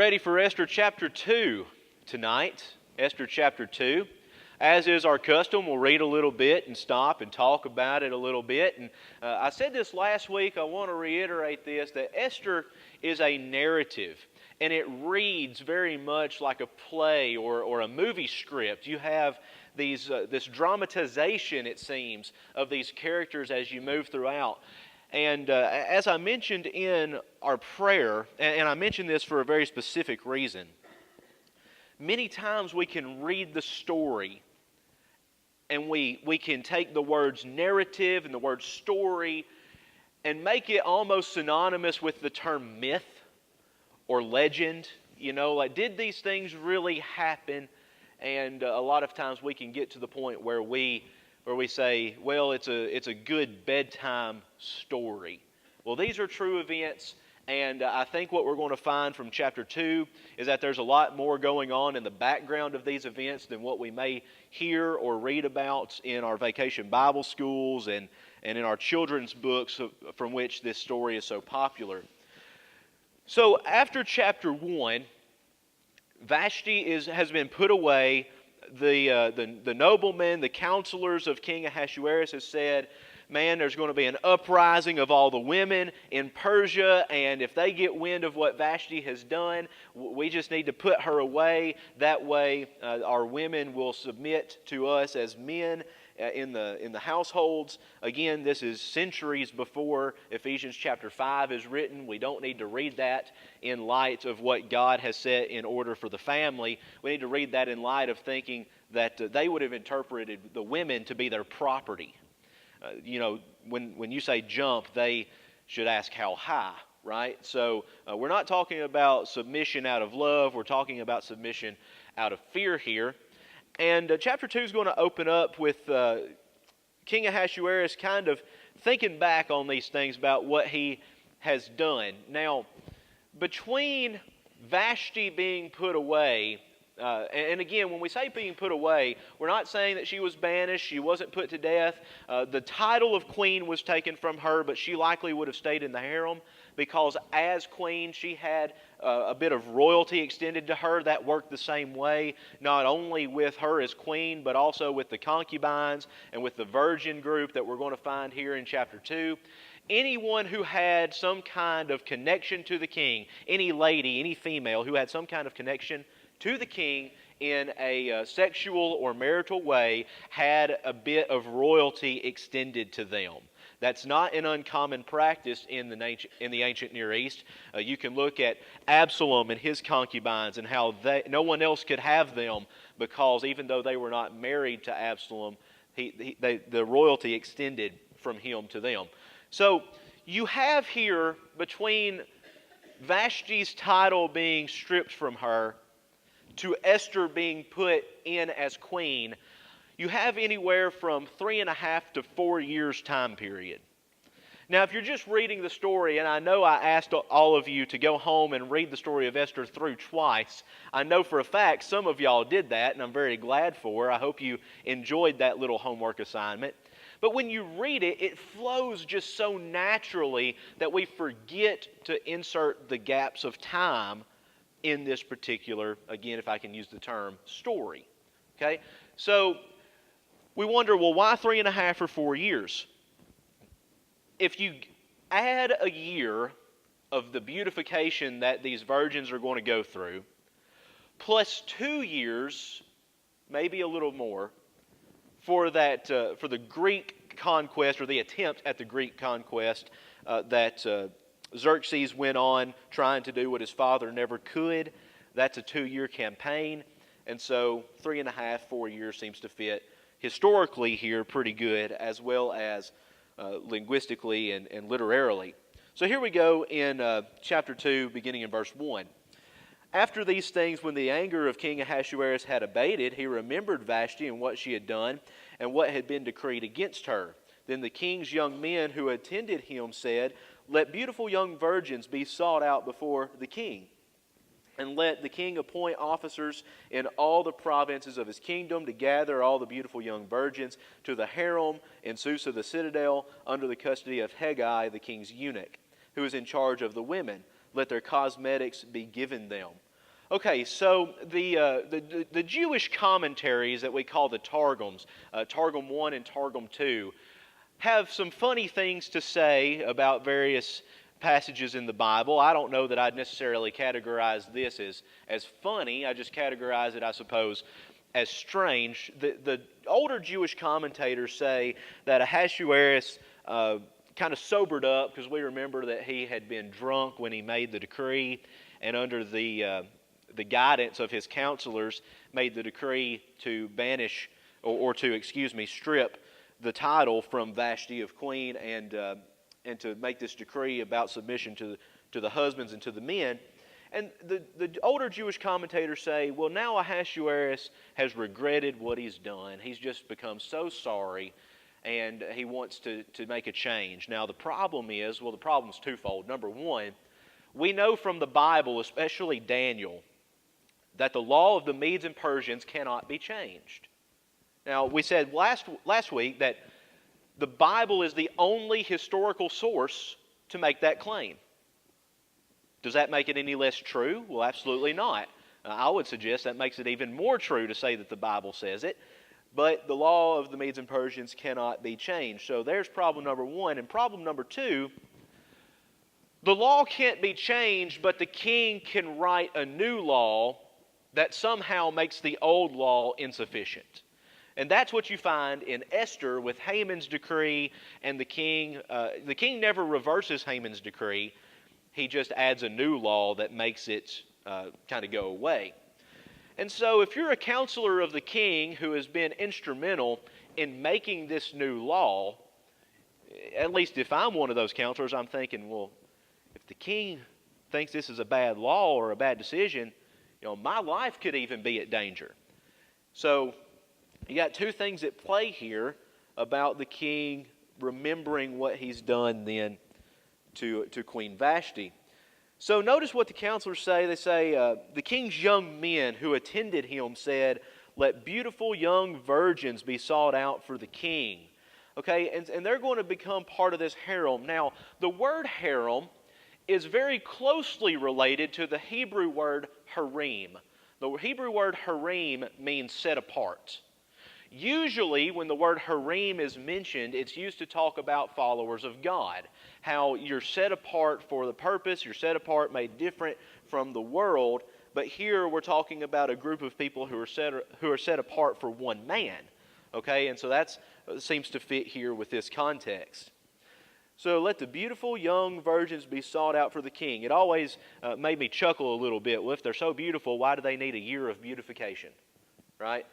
ready for Esther chapter 2 tonight. Esther chapter 2. As is our custom, we'll read a little bit and stop and talk about it a little bit. And I said this last week, I want to reiterate this, that Esther is a narrative. And it reads very much like a play or a movie script. You have this dramatization, it seems, of these characters as you move throughout. And as I mentioned in our prayer, and I mentioned this for a very specific reason, many times we can read the story and we can take the words narrative and the word story and make it almost synonymous with the term myth or legend. You know, like, did these things really happen? And a lot of times we can get to the point where we say, well, it's a good bedtime story. Well, these are true events, and I think what we're going to find from chapter 2 is that there's a lot more going on in the background of these events than what we may hear or read about in our vacation Bible schools and in our children's books from which this story is so popular. So after chapter 1, Vashti has been put away. The noblemen, the counselors of King Ahasuerus has said, man, there's going to be an uprising of all the women in Persia, and if they get wind of what Vashti has done, we just need to put her away. That way our women will submit to us as men in the households. Again, this is centuries before Ephesians chapter 5 is written. We don't need to read that in light of what God has set in order for the family. We need to read that in light of thinking that they would have interpreted the women to be their property. When you say jump, they should ask how high, right? So we're not talking about submission out of love. We're talking about submission out of fear here. And chapter 2 is going to open up with King Ahasuerus kind of thinking back on these things about what he has done. Now, between Vashti being put away, and again, when we say being put away, we're not saying that she was banished, she wasn't put to death. The title of queen was taken from her, but she likely would have stayed in the harem because as queen, she had a bit of royalty extended to her. That worked the same way, not only with her as queen, but also with the concubines and with the virgin group that we're going to find here in chapter 2. Anyone who had some kind of connection to the king, any lady, any female who had some kind of connection to the king in a sexual or marital way had a bit of royalty extended to them. That's not an uncommon practice in the ancient Near East. You can look at Absalom and his concubines and how no one else could have them because even though they were not married to Absalom, the royalty extended from him to them. So you have here, between Vashti's title being stripped from her to Esther being put in as queen, you have anywhere from 3.5 to 4 years time period. Now, if you're just reading the story, and I know I asked all of you to go home and read the story of Esther through twice. I know for a fact some of y'all did that, and I'm very glad for. I hope you enjoyed that little homework assignment. But when you read it, it flows just so naturally that we forget to insert the gaps of time in this particular, again, if I can use the term, story. Okay? So we wonder, well, why 3.5 or 4 years? If you add a year of the beautification that these virgins are going to go through, plus 2 years, maybe a little more, for the Greek conquest, or the attempt at the Greek conquest that Xerxes went on trying to do what his father never could. That's a 2-year campaign. And so 3.5, 4 years seems to fit historically here pretty good, as well as linguistically and literarily. So here we go in chapter 2, beginning in verse 1. After these things, when the anger of King Ahasuerus had abated, he remembered Vashti and what she had done and what had been decreed against her. Then the king's young men who attended him said, let beautiful young virgins be sought out before the king, and let the king appoint officers in all the provinces of his kingdom to gather all the beautiful young virgins to the harem in Susa the citadel under the custody of Hegai, the king's eunuch, who is in charge of the women. Let their cosmetics be given them. Okay, so the Jewish commentaries that we call the Targums, Targum 1 and Targum 2, have some funny things to say about various passages in the Bible. I don't know that I'd necessarily categorize this as funny. I just categorize it, I suppose, as strange. The older Jewish commentators say that Ahasuerus kind of sobered up, because we remember that he had been drunk when he made the decree, and under the guidance of his counselors made the decree to banish or to strip the title from Vashti of queen, and to make this decree about submission to the husbands and to the men. And the older Jewish commentators say, well, now Ahasuerus has regretted what he's done. He's just become so sorry, and he wants to make a change. Now, the problem is, the problem's twofold. Number one, we know from the Bible, especially Daniel, that the law of the Medes and Persians cannot be changed. Now, we said last week that the Bible is the only historical source to make that claim. Does that make it any less true? Well, absolutely not. I would suggest that makes it even more true to say that the Bible says it. But the law of the Medes and Persians cannot be changed. So there's problem number one. And problem number two, the law can't be changed, but the king can write a new law that somehow makes the old law insufficient. And that's what you find in Esther with Haman's decree, and the king never reverses Haman's decree. He just adds a new law that makes it kind of go away. And so if you're a counselor of the king who has been instrumental in making this new law, at least if I'm one of those counselors, I'm thinking, well, if the king thinks this is a bad law or a bad decision, my life could even be at danger. So you got two things at play here about the king remembering what he's done then to Queen Vashti. So notice what the counselors say. They say, the king's young men who attended him said, let beautiful young virgins be sought out for the king. Okay, and they're going to become part of this harem. Now, the word harem is very closely related to the Hebrew word harem. The Hebrew word harem means set apart. Usually, when the word harem is mentioned, it's used to talk about followers of God. How you're set apart for the purpose, you're set apart, made different from the world. But here we're talking about a group of people who are set apart for one man. Okay, and so that seems to fit here with this context. So let the beautiful young virgins be sought out for the king. It always made me chuckle a little bit. Well, if they're so beautiful, why do they need a year of beautification? Right?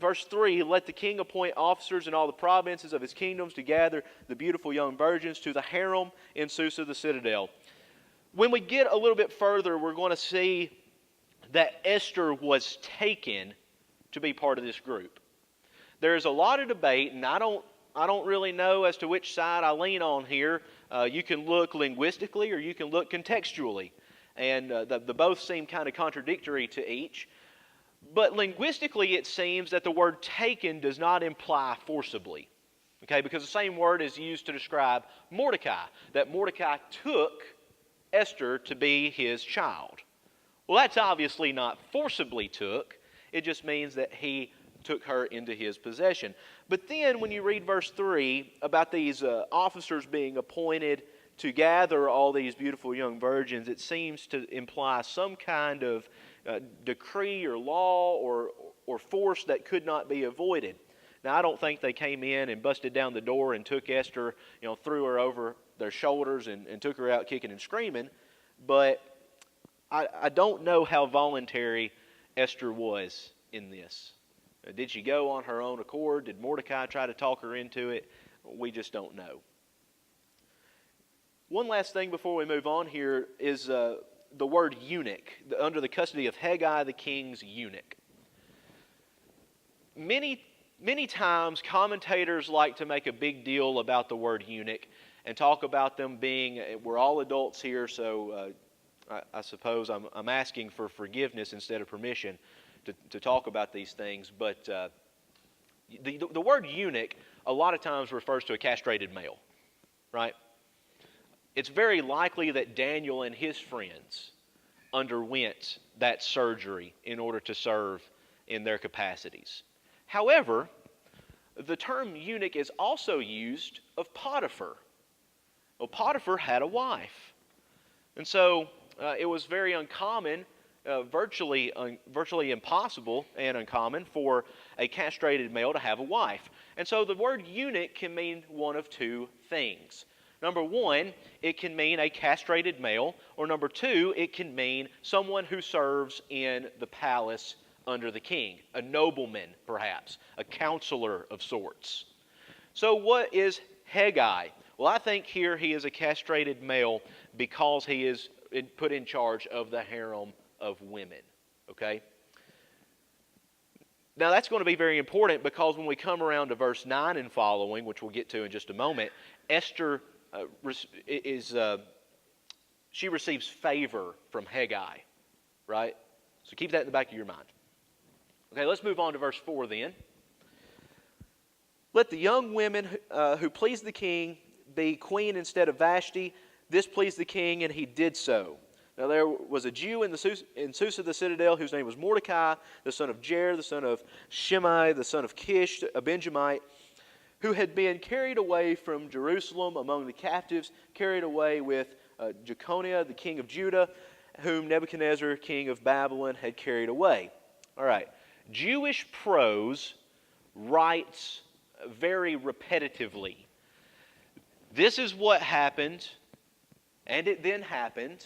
Verse 3, let the king appoint officers in all the provinces of his kingdoms to gather the beautiful young virgins to the harem in Susa the citadel. When we get a little bit further, we're going to see that Esther was taken to be part of this group. There's a lot of debate, and I don't really know as to which side I lean on here. You can look linguistically or you can look contextually, and the both seem kind of contradictory to each. But linguistically, it seems that the word taken does not imply forcibly. Okay, because the same word is used to describe Mordecai, that Mordecai took Esther to be his child. Well, that's obviously not forcibly took. It just means that he took her into his possession. But then when you read verse 3 about these officers being appointed to gather all these beautiful young virgins, it seems to imply some kind of decree or law or force that could not be avoided. Now, I don't think they came in and busted down the door and took Esther, threw her over their shoulders and took her out kicking and screaming. But I don't know how voluntary Esther was in this. Did she go on her own accord? Did Mordecai try to talk her into it? We just don't know. One last thing before we move on here is the word eunuch, under the custody of Haggai, the king's eunuch. Many times commentators like to make a big deal about the word eunuch and talk about them being, we're all adults here, so I suppose I'm asking for forgiveness instead of permission to talk about these things. But the word eunuch a lot of times refers to a castrated male, right? It's very likely that Daniel and his friends underwent that surgery in order to serve in their capacities. However, the term eunuch is also used of Potiphar. Well, Potiphar had a wife. And so it was very uncommon, virtually impossible and uncommon for a castrated male to have a wife. And so the word eunuch can mean one of two things. Number one, it can mean a castrated male, or number two, it can mean someone who serves in the palace under the king, a nobleman perhaps, a counselor of sorts. So what is Haggai? Well, I think here he is a castrated male because he is put in charge of the harem of women, okay? Now that's going to be very important because when we come around to verse 9 and following, which we'll get to in just a moment, Esther she receives favor from Haggai, right? So keep that in the back of your mind. Okay, let's move on to verse 4 then. Let the young women who please the king be queen instead of Vashti. This pleased the king, and he did so. Now there was a Jew in Susa the citadel whose name was Mordecai, the son of Jair, the son of Shimei, the son of Kish, a Benjamite, who had been carried away from Jerusalem among the captives, carried away with Jeconiah, the king of Judah, whom Nebuchadnezzar, king of Babylon, had carried away. All right. Jewish prose writes very repetitively. This is what happened, and it then happened,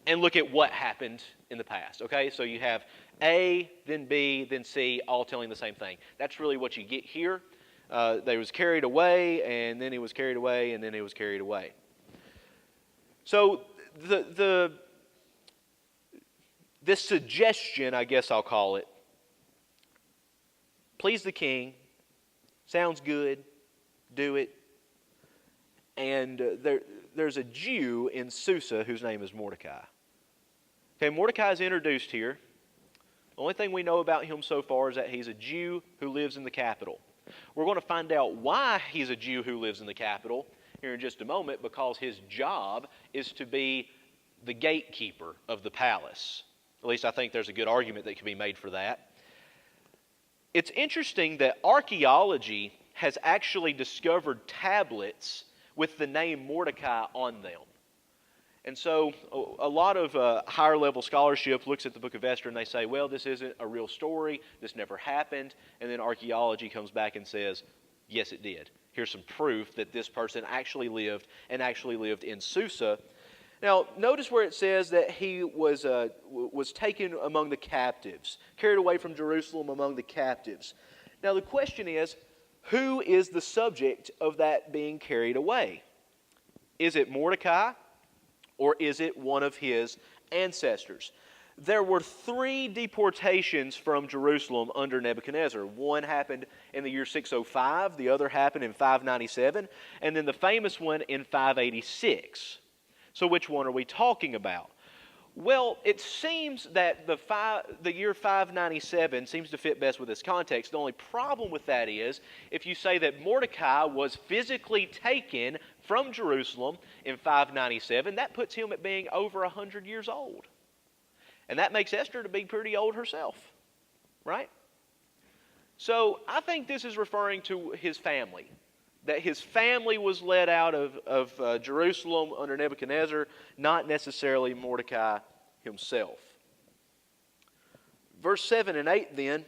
and look at what happened in the past. Okay, so you have A, then B, then C, all telling the same thing. That's really what you get here. They was carried away, and then he was carried away, and then he was carried away. So this suggestion, I guess I'll call it, please the king, sounds good, do it. And there's a Jew in Susa whose name is Mordecai. Okay, Mordecai is introduced here. The only thing we know about him so far is that he's a Jew who lives in the capital. We're going to find out why he's a Jew who lives in the capital here in just a moment, because his job is to be the gatekeeper of the palace. At least I think there's a good argument that can be made for that. It's interesting that archaeology has actually discovered tablets with the name Mordecai on them. And so a lot of higher level scholarship looks at the book of Esther and they say, well, this isn't a real story, this never happened. And then archaeology comes back and says, yes, it did. Here's some proof that this person actually lived in Susa. Now, notice where it says that he was taken among the captives, carried away from Jerusalem among the captives. Now, the question is, who is the subject of that being carried away? Is it Mordecai, or is it one of his ancestors? There were 3 deportations from Jerusalem under Nebuchadnezzar. One happened in the year 605, the other happened in 597, and then the famous one in 586. So which one are we talking about? Well, it seems that the year 597 seems to fit best with this context. The only problem with that is, if you say that Mordecai was physically taken from Jerusalem in 597, that puts him at being over 100 years old. And that makes Esther to be pretty old herself, right? So I think this is referring to his family, that his family was led out of Jerusalem under Nebuchadnezzar, not necessarily Mordecai himself. Verse 7 and 8 then,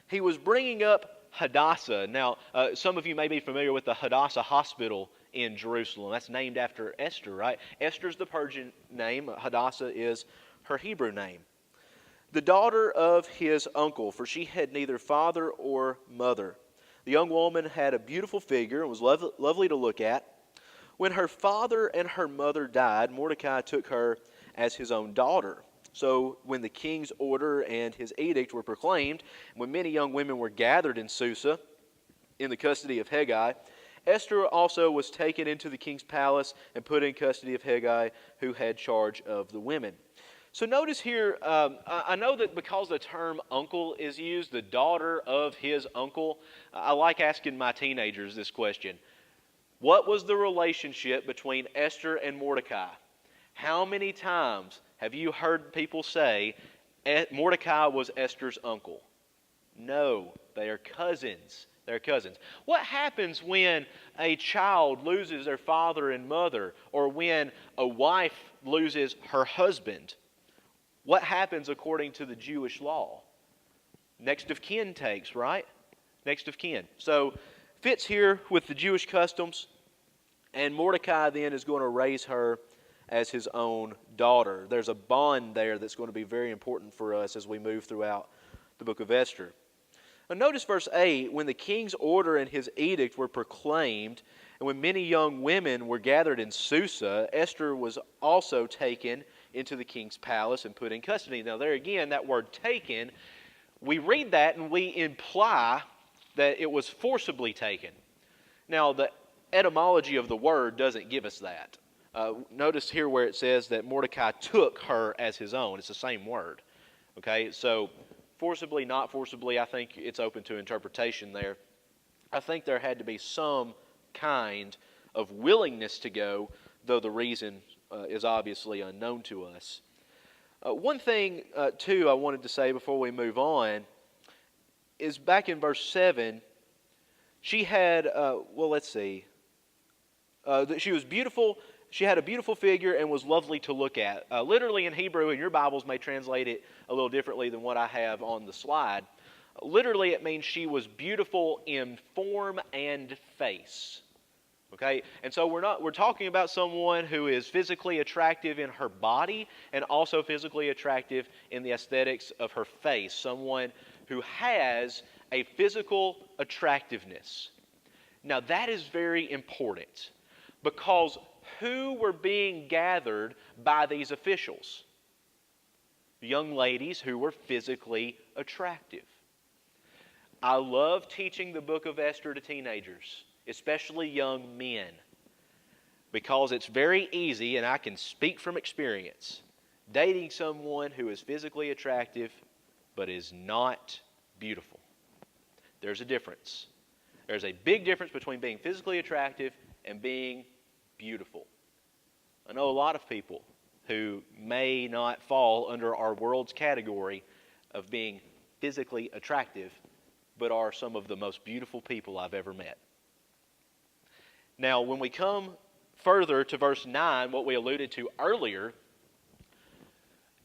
he was bringing up Hadassah. Now, some of you may be familiar with the Hadassah Hospital in Jerusalem. That's named after Esther, right? Esther's the Persian name. Hadassah is her Hebrew name. The daughter of his uncle, for she had neither father or mother. The young woman had a beautiful figure and was lovely to look at. When her father and her mother died, Mordecai took her as his own daughter. So when the king's order and his edict were proclaimed, when many young women were gathered in Susa in the custody of Haggai, Esther also was taken into the king's palace and put in custody of Haggai, who had charge of the women. So notice here, I know that because the term uncle is used, the daughter of his uncle, I like asking my teenagers this question. What was the relationship between Esther and Mordecai? How many times have you heard people say Mordecai was Esther's uncle? No, they are cousins. They're cousins. What happens when a child loses their father and mother, or when a wife loses her husband? What happens according to the Jewish law? Next of kin takes, right? Next of kin. So, fits here with the Jewish customs, and Mordecai then is going to raise her as his own daughter. There's a bond there that's going to be very important for us as we move throughout the book of Esther. Now notice verse 8, when the king's order and his edict were proclaimed, and when many young women were gathered in Susa, Esther was also taken into the king's palace and put in custody. Now there again, that word taken, we read that and we imply that it was forcibly taken. Now the etymology of the word doesn't give us that. Notice here where it says that Mordecai took her as his own. It's the same word. Okay, so forcibly, not forcibly, I think it's open to interpretation there. I think there had to be some kind of willingness to go, though the reason is obviously unknown to us. One thing, too, I wanted to say before we move on is back in verse 7, she had, she was beautiful. She had a beautiful figure and was lovely to look at. Literally in Hebrew, and your Bibles may translate it a little differently than what I have on the slide. Literally, it means she was beautiful in form and face. Okay, and so we're talking about someone who is physically attractive in her body and also physically attractive in the aesthetics of her face. Someone who has a physical attractiveness. Now that is very important because who were being gathered by these officials? Young ladies who were physically attractive. I love teaching the book of Esther to teenagers, especially young men, because it's very easy, and I can speak from experience, dating someone who is physically attractive but is not beautiful. There's a difference. There's a big difference between being physically attractive and being beautiful. I know a lot of people who may not fall under our world's category of being physically attractive, but are some of the most beautiful people I've ever met. Now, when we come further to verse 9, what we alluded to earlier,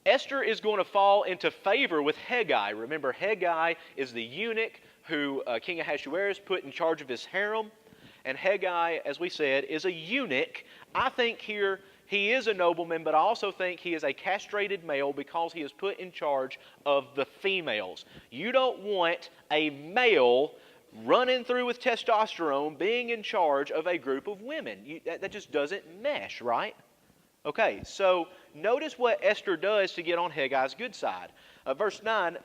Esther is going to fall into favor with Hegai. Remember, Hegai is the eunuch who King Ahasuerus put in charge of his harem. And Hegai, as we said, is a eunuch. I think here he is a nobleman, but I also think he is a castrated male because he is put in charge of the females. You don't want a male running through with testosterone being in charge of a group of women. That just doesn't mesh, right? Okay, so notice what Esther does to get on Hegai's good side. Verse 9,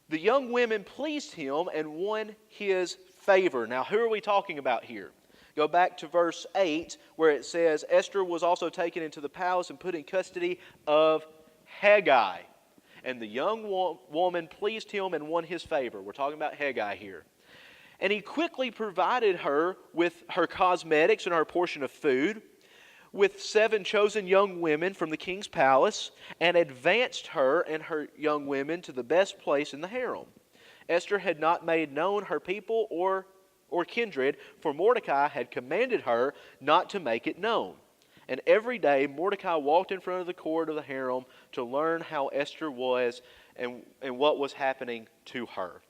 the young women pleased him and won his favor. Now, who are we talking about here? Go back to verse 8 where it says, Esther was also taken into the palace and put in custody of Hegai. And the young woman pleased him and won his favor. We're talking about Hegai here. And he quickly provided her with her cosmetics and her portion of food, with 7 chosen young women from the king's palace, and advanced her and her young women to the best place in the harem. Esther had not made known her people or kindred, for Mordecai had commanded her not to make it known. And every day Mordecai walked in front of the court of the harem to learn how Esther was and what was happening to her.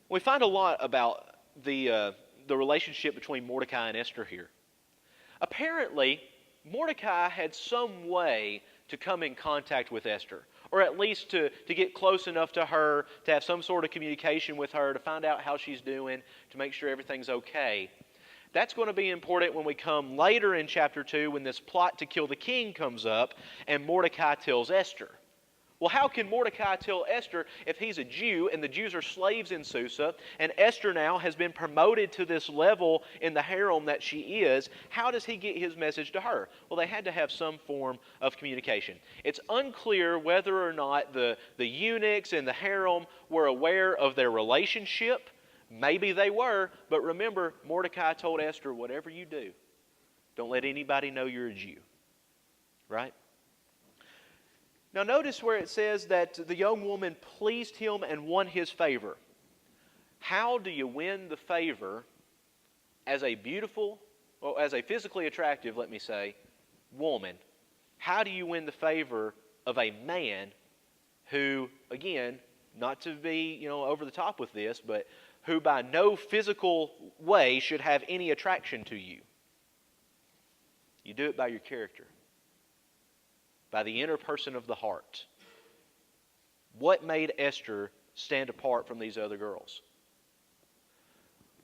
We find a lot about the relationship between Mordecai and Esther here. Apparently, Mordecai had some way to come in contact with Esther, or at least to get close enough to her, to have some sort of communication with her, to find out how she's doing, to make sure everything's okay. That's going to be important when we come later in chapter 2 when this plot to kill the king comes up and Mordecai tells Esther. Well, how can Mordecai tell Esther if he's a Jew and the Jews are slaves in Susa and Esther now has been promoted to this level in the harem that she is? How does he get his message to her? Well, they had to have some form of communication. It's unclear whether or not the eunuchs in the harem were aware of their relationship. Maybe they were, but remember, Mordecai told Esther, whatever you do, don't let anybody know you're a Jew. right? Now notice where it says that the young woman pleased him and won his favor. How do you win the favor as a beautiful, or as a physically attractive, let me say, woman? How do you win the favor of a man who, again, not to be, over the top with this, but who by no physical way should have any attraction to you? You do it by your character, by the inner person of the heart. What made Esther stand apart from these other girls?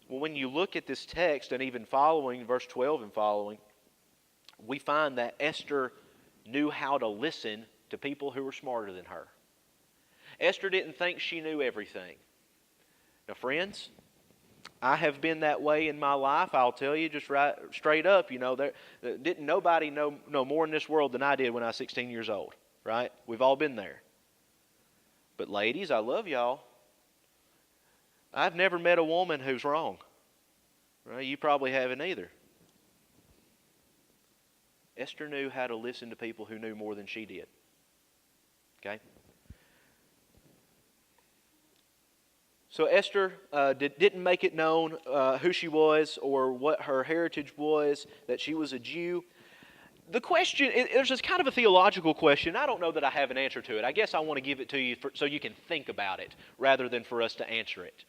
Well, when you look at this text and even following, verse 12 and following, we find that Esther knew how to listen to people who were smarter than her. Esther didn't think she knew everything. Now, friends, I have been that way in my life. I'll tell you just right straight up, didn't nobody know more in this world than I did when I was 16 years old, right? We've all been there. But ladies, I love y'all. I've never met a woman who's wrong. Right? You probably haven't either. Esther knew how to listen to people who knew more than she did. Okay? So Esther didn't make it known who she was or what her heritage was, that she was a Jew. The question, there's this kind of a theological question. I don't know that I have an answer to it. I guess I want to give it to you so you can think about it rather than for us to answer it.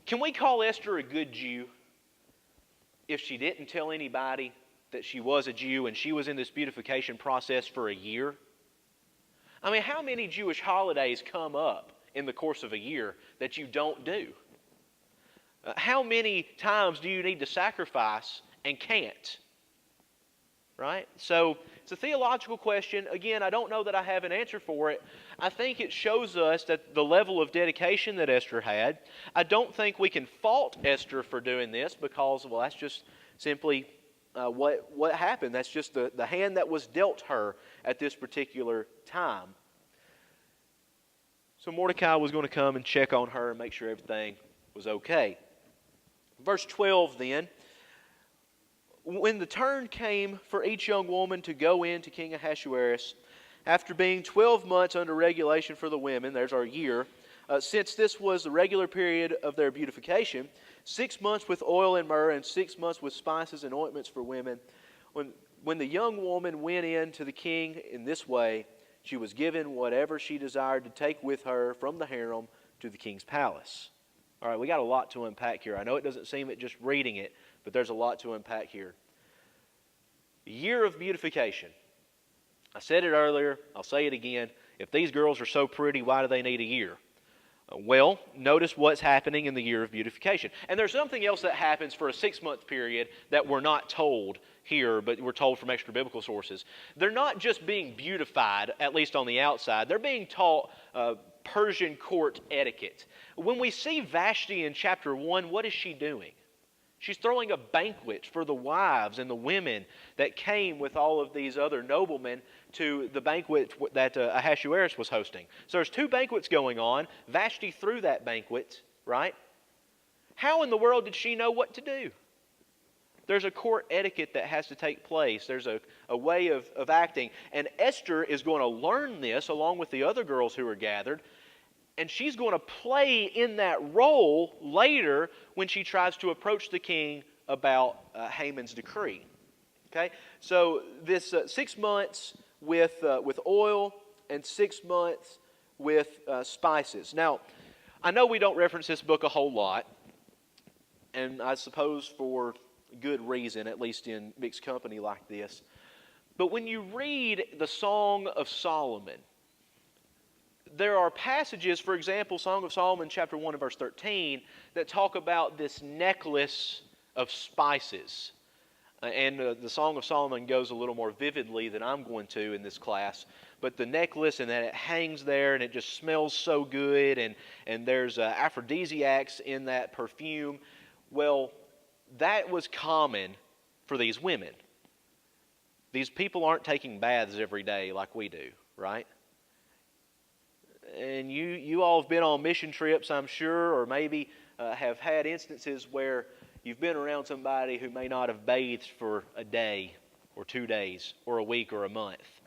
Can we call Esther a good Jew if she didn't tell anybody that she was a Jew and she was in this beautification process for a year? I mean, how many Jewish holidays come up in the course of a year that you don't do? How many times do you need to sacrifice and can't? Right? So it's a theological question. Again, I don't know that I have an answer for it. I think it shows us that the level of dedication that Esther had. I don't think we can fault Esther for doing this because, well, that's just simply what happened. That's just the hand that was dealt her at this particular time. So Mordecai was going to come and check on her and make sure everything was okay. Verse 12 then. When the turn came for each young woman to go in to King Ahasuerus, after being 12 months under regulation for the women, there's our year, since this was the regular period of their beautification, 6 months with oil and myrrh and 6 months with spices and ointments for women, when the young woman went in to the king in this way, she was given whatever she desired to take with her from the harem to the king's palace. All right, we got a lot to unpack here. I know it doesn't seem it just reading it, but there's a lot to unpack here. Year of beautification. I said it earlier, I'll say it again. If these girls are so pretty, why do they need a year? Well, notice what's happening in the year of beautification. And there's something else that happens for a 6-month period that we're not told here, but we're told from extra biblical sources. They're not just being beautified, at least on the outside. They're being taught Persian court etiquette. When we see Vashti in chapter 1, what is she doing? She's throwing a banquet for the wives and the women that came with all of these other noblemen to the banquet that Ahasuerus was hosting. So there's 2 banquets going on. Vashti threw that banquet, right? How in the world did she know what to do? There's a court etiquette that has to take place. There's a way of acting. And Esther is going to learn this along with the other girls who are gathered. And she's going to play in that role later when she tries to approach the king about Haman's decree. Okay, so this 6 months with oil and 6 months with spices. Now, I know we don't reference this book a whole lot, and I suppose for good reason, at least in mixed company like this. But when you read the Song of Solomon, there are passages, for example, Song of Solomon chapter 1 and verse 13, that talk about this necklace of spices. And the Song of Solomon goes a little more vividly than I'm going to in this class. But the necklace, and that it hangs there and it just smells so good, and there's aphrodisiacs in that perfume. Well, that was common for these women. These people aren't taking baths every day like we do, right? And you all have been on mission trips, I'm sure, or maybe have had instances where you've been around somebody who may not have bathed for a day or 2 days or a week or a month.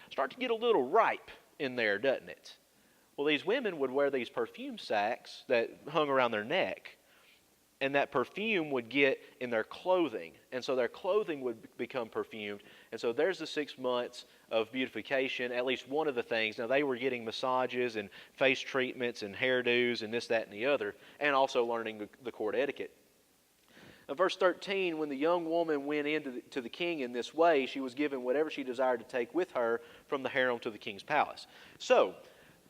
Start to get a little ripe in there, doesn't it? Well, these women would wear these perfume sacks that hung around their neck, and that perfume would get in their clothing, and so their clothing would become perfumed. And so there's the 6 months of beautification, at least one of the things. Now, they were getting massages and face treatments and hairdos and this, that, and the other, and also learning the court etiquette. Now, verse 13, when the young woman went in to the king in this way, she was given whatever she desired to take with her from the harem to the king's palace. So,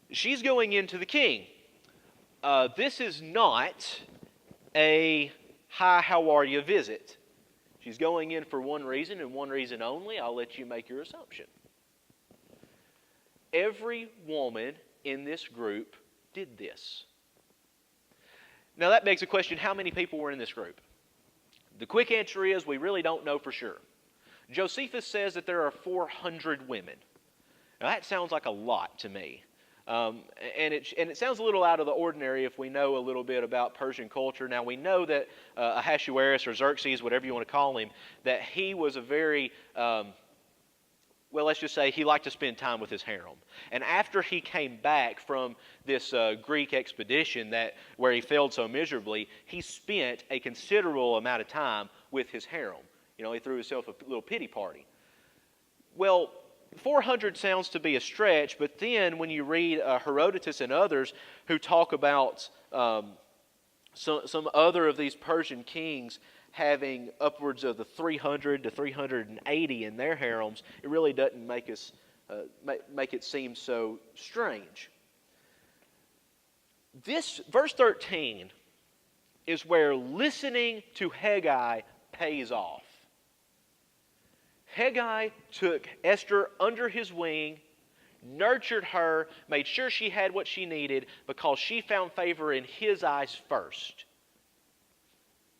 she's going into the king. This is not a hi, how are you visit. She's going in for one reason and one reason only. I'll let you make your assumption. Every woman in this group did this. Now that begs the question, how many people were in this group? The quick answer is we really don't know for sure. Josephus says that there are 400 women. Now that sounds like a lot to me. And it sounds a little out of the ordinary if we know a little bit about Persian culture. Now we know that Ahasuerus or Xerxes, whatever you want to call him, that he was a very, well, let's just say he liked to spend time with his harem. And after he came back from this Greek expedition where he failed so miserably, he spent a considerable amount of time with his harem. You know, he threw himself a little pity party. Well, 400 sounds to be a stretch, but then when you read Herodotus and others who talk about some other of these Persian kings having upwards of the 300 to 380 in their harems, it really doesn't make it seem so strange. This verse 13 is where listening to Haggai pays off. Haggai took Esther under his wing, nurtured her, made sure she had what she needed because she found favor in his eyes first.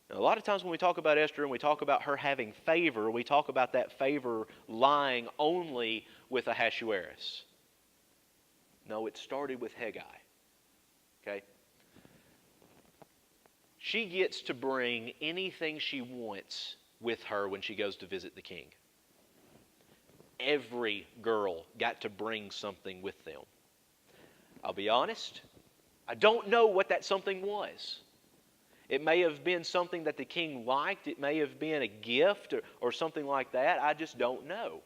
Now, a lot of times when we talk about Esther and we talk about her having favor, we talk about that favor lying only with Ahasuerus. No, it started with Haggai. Okay? She gets to bring anything she wants with her when she goes to visit the king. Every girl got to bring something with them. I'll be honest, I don't know what that something was. It may have been something that the king liked. It may have been a gift or something like that. I just don't know.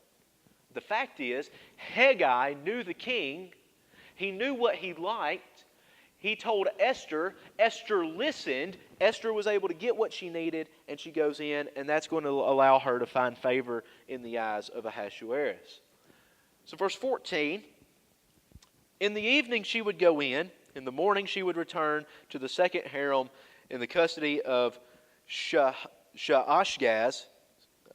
The fact is, Haggai knew the king. He knew what he liked. He told Esther. Esther listened. Esther was able to get what she needed, and she goes in, and that's going to allow her to find favor in the eyes of Ahasuerus. So verse 14, in the evening she would go in the morning she would return to the second harem in the custody of Shaashgaz.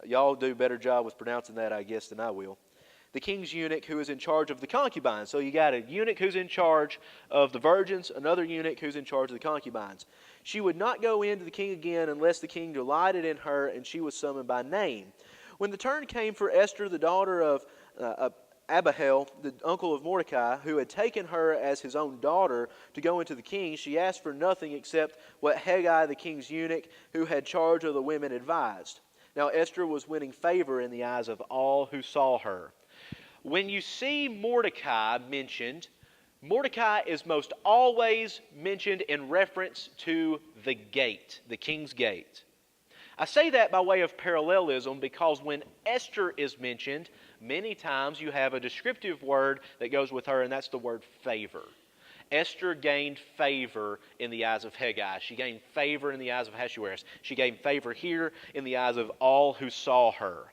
Y'all do a better job with pronouncing that, I guess, than I will. The king's eunuch who is in charge of the concubines. So you got a eunuch who's in charge of the virgins, another eunuch who's in charge of the concubines. She would not go in to the king again unless the king delighted in her, and she was summoned by name. When the turn came for Esther, the daughter of Abihail, the uncle of Mordecai, who had taken her as his own daughter to go into the king, she asked for nothing except what Haggai, the king's eunuch, who had charge of the women, advised. Now Esther was winning favor in the eyes of all who saw her. When you see Mordecai mentioned, Mordecai is most always mentioned in reference to the gate, the king's gate. I say that by way of parallelism because when Esther is mentioned, many times you have a descriptive word that goes with her, and that's the word favor. Esther gained favor in the eyes of Haggai. She gained favor in the eyes of Ahasuerus. She gained favor here in the eyes of all who saw her.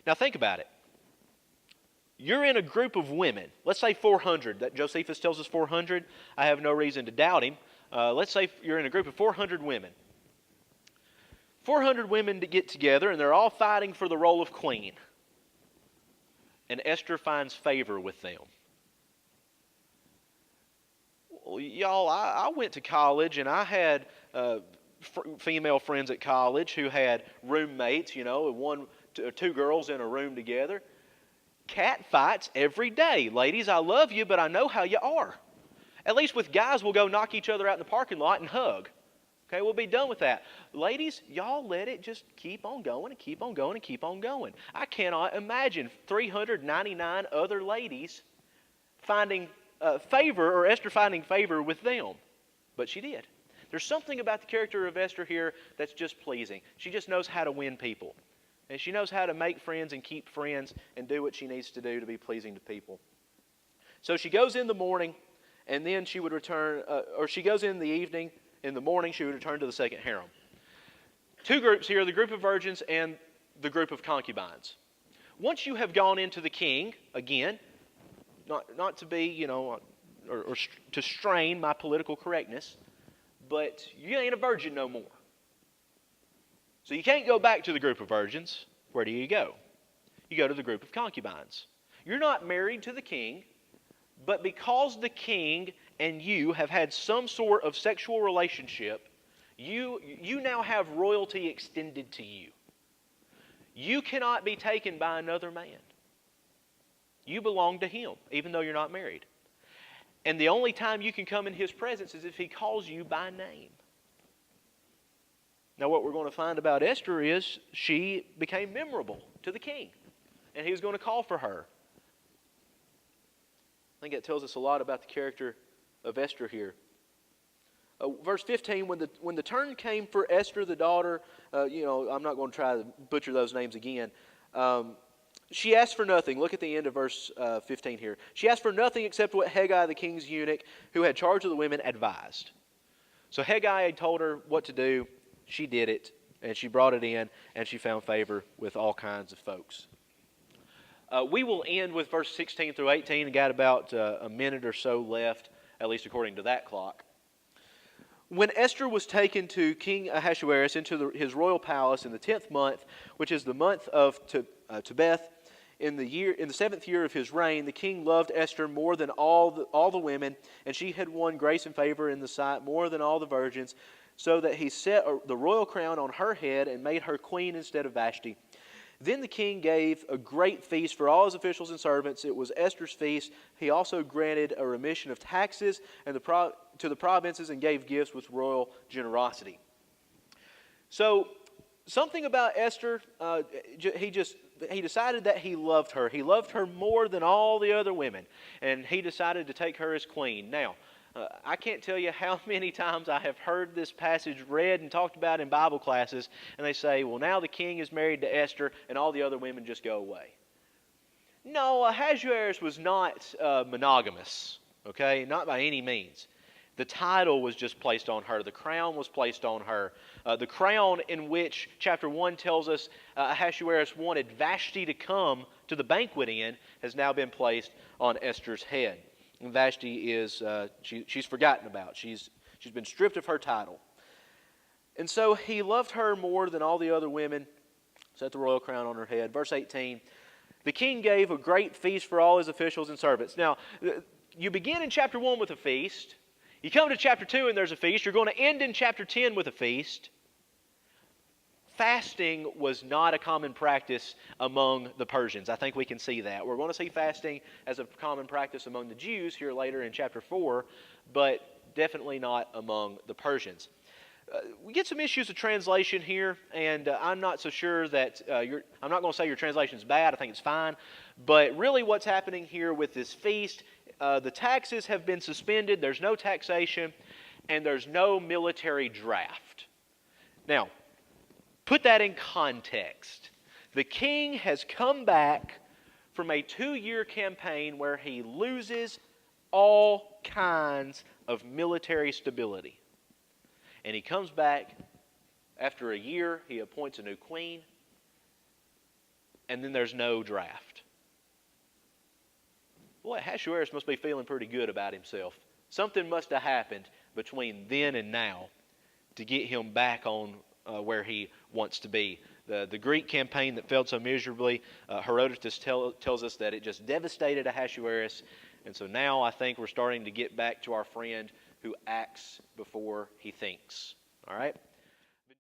Now think about it. You're in a group of women. Let's say 400. That Josephus tells us 400. I have no reason to doubt him. Let's say you're in a group of 400 women. 400 women to get together, and they're all fighting for the role of queen. And Esther finds favor with them. Well, y'all, I went to college, and I had female friends at college who had roommates, two girls in a room together. Cat fights every day. Ladies, I love you, but I know how you are. At least with guys, we'll go knock each other out in the parking lot and hug. Okay, we'll be done with that. Ladies, y'all let it just keep on going and keep on going and keep on going. I cannot imagine 399 other ladies finding favor, or Esther finding favor with them. But she did. There's something about the character of Esther here that's just pleasing. She just knows how to win people. And she knows how to make friends and keep friends and do what she needs to do to be pleasing to people. So she goes in the morning, and then she would return, or she goes in the evening. In the morning, she would return to the second harem. Two groups here, the group of virgins and the group of concubines. Once you have gone into the king, again, not to be, or to strain my political correctness, but you ain't a virgin no more. So you can't go back to the group of virgins. Where do you go? You go to the group of concubines. You're not married to the king, but because the king and you have had some sort of sexual relationship, you now have royalty extended to you. You cannot be taken by another man. You belong to him, even though you're not married. And the only time you can come in his presence is if he calls you by name. Now what we're going to find about Esther is she became memorable to the king, and he was going to call for her. I think that tells us a lot about the character of Esther here. Verse 15, when the turn came for Esther, the daughter, I'm not going to try to butcher those names again. She asked for nothing. Look at the end of verse 15 here. She asked for nothing except what Hegai, the king's eunuch, who had charge of the women, advised. So Hegai had told her what to do. She did it, and she brought it in, and she found favor with all kinds of folks. We will end with verse 16 through 18 and got about a minute or so left, at least according to that clock. When Esther was taken to King Ahasuerus into his royal palace in the 10th month, which is the month of Tebeth, in the 7th year of his reign, the king loved Esther more than all the women, and she had won grace and favor in the sight more than all the virgins, so that he set the royal crown on her head and made her queen instead of Vashti. Then the king gave a great feast for all his officials and servants. It was Esther's feast. He also granted a remission of taxes to the provinces and gave gifts with royal generosity. So, something about Esther, he decided that he loved her. He loved her more than all the other women, and he decided to take her as queen. Now, I can't tell you how many times I have heard this passage read and talked about in Bible classes, and they say, well, now the king is married to Esther, and all the other women just go away. No, Ahasuerus was not monogamous, okay? Not by any means. The title was just placed on her. The crown was placed on her. The crown in which chapter 1 tells us Ahasuerus wanted Vashti to come to the banquet in has now been placed on Esther's head. And Vashti is, she's forgotten about. She's been stripped of her title. And so he loved her more than all the other women, set the royal crown on her head. Verse 18, the king gave a great feast for all his officials and servants. Now, you begin in chapter 1 with a feast. You come to chapter 2 and there's a feast. You're going to end in chapter 10 with a feast. Fasting was not a common practice among the Persians. I think we can see that. We're going to see fasting as a common practice among the Jews here later in chapter 4, but definitely not among the Persians. We get some issues of translation here, and I'm not so sure that I'm not going to say your translation is bad. I think it's fine. But really what's happening here with this feast, the taxes have been suspended. There's no taxation, and there's no military draft. Now, put that in context. The king has come back from a 2-year campaign where he loses all kinds of military stability. And he comes back after a year, he appoints a new queen, and then there's no draft. Boy, Ahasuerus must be feeling pretty good about himself. Something must have happened between then and now to get him back on where he wants to be. The Greek campaign that failed so miserably, Herodotus tells us that it just devastated Ahasuerus. And so now I think we're starting to get back to our friend who acts before he thinks. All right?